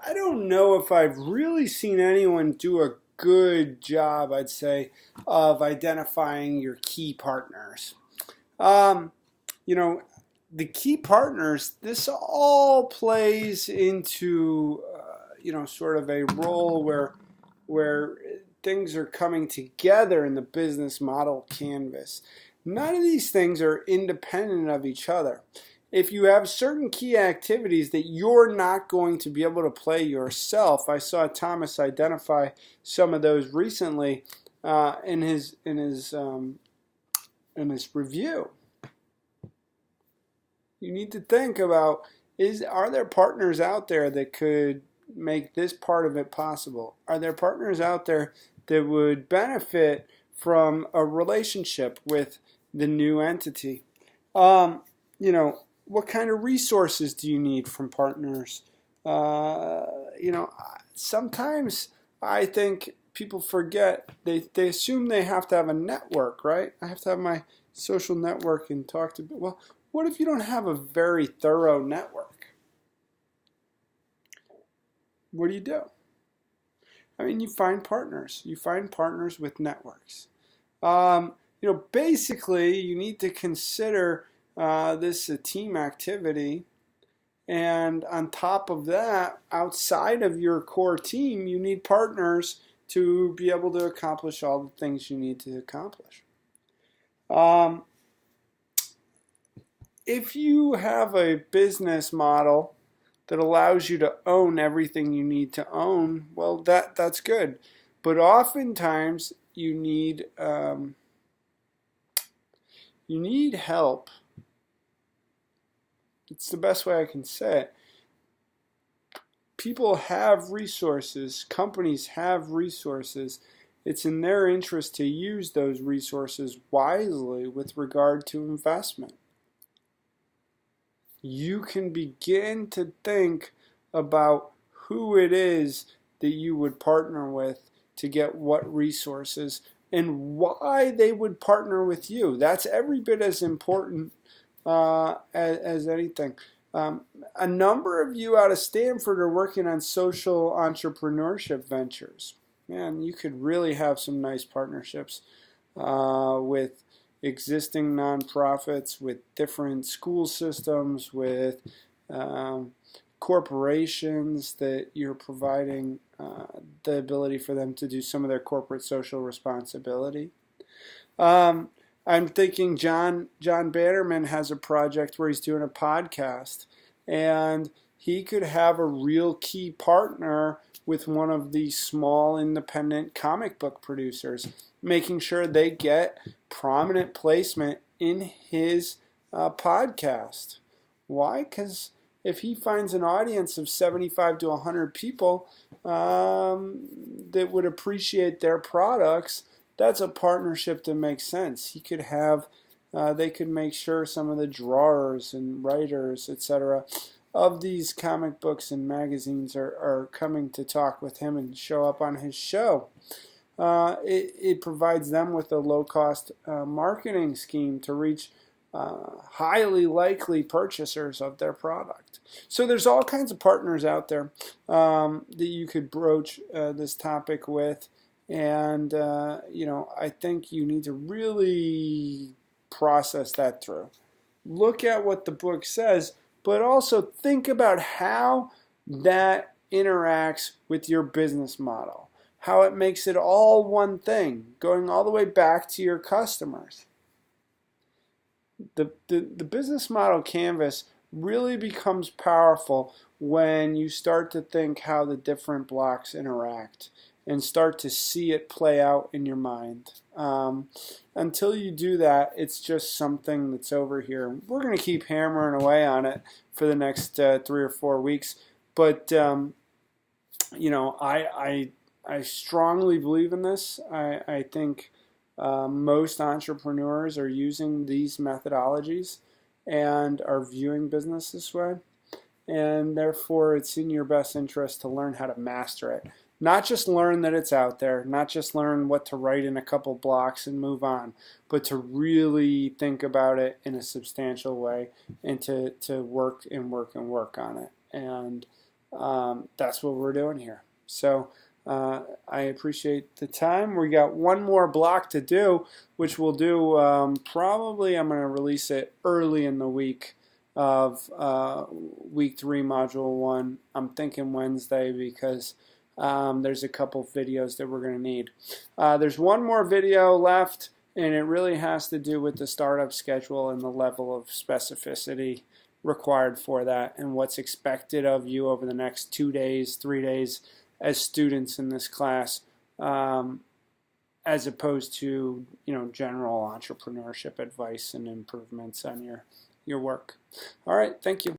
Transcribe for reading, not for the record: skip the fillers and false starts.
I don't know if I've really seen anyone do a good job, I'd say, of identifying your key partners. Um, you know, the key partners, this all plays into, sort of a role where things are coming together in the business model canvas. None of these things are independent of each other. If you have certain key activities that you're not going to be able to play yourself, I saw Thomas identify some of those recently in his review. You need to think about, are there partners out there that could make this part of it possible? Are there partners out there that would benefit from a relationship with the new entity? What kind of resources do you need from partners? Sometimes I think people forget, they assume they have to have a network, right? I have to have my social network and talk to, well, what if you don't have a very thorough network? What do? I mean, you find partners. You find partners with networks. Basically, you need to consider this a team activity. And on top of that, outside of your core team, you need partners to be able to accomplish all the things you need to accomplish. If you have a business model that allows you to own everything you need to own, well, that's good. But oftentimes you need help. It's the best way I can say it. People have resources. Companies have resources. It's in their interest to use those resources wisely with regard to investment. You can begin to think about who it is that you would partner with to get what resources and why they would partner with you. That's every bit as important as anything. A number of you out of Stanford are working on social entrepreneurship ventures. Man, you could really have some nice partnerships with existing nonprofits, with different school systems, with corporations that you're providing the ability for them to do some of their corporate social responsibility. I'm thinking John Bannerman has a project where he's doing a podcast, and he could have a real key partner with one of these small independent comic book producers, making sure they get prominent placement in his podcast. Why? Because if he finds an audience of 75 to 100 people that would appreciate their products, that's a partnership that makes sense. He could have, they could make sure some of the drawers and writers, etc., of these comic books and magazines are coming to talk with him and show up on his show. It provides them with a low-cost marketing scheme to reach highly likely purchasers of their product. So there's all kinds of partners out there that you could broach this topic with. And, I think you need to really process that through. Look at what the book says, but also think about how that interacts with your business model, how it makes it all one thing, going all the way back to your customers. The business model canvas really becomes powerful when you start to think how the different blocks interact and start to see it play out in your mind. Until you do that, it's just something that's over here. We're going to keep hammering away on it for the next 3 or 4 weeks. But, I strongly believe in this. I think most entrepreneurs are using these methodologies and are viewing business this way. And therefore, it's in your best interest to learn how to master it. Not just learn that it's out there, not just learn what to write in a couple blocks and move on, but to really think about it in a substantial way and to work on it. And that's what we're doing here. So I appreciate the time. We got one more block to do, which we'll do probably, I'm going to release it early in the week of week 3, module 1. I'm thinking Wednesday because there's a couple videos that we're going to need. There's one more video left, and it really has to do with the startup schedule and the level of specificity required for that and what's expected of you over the next 2 days, 3 days as students in this class, as opposed to general entrepreneurship advice and improvements on your work. All right, thank you.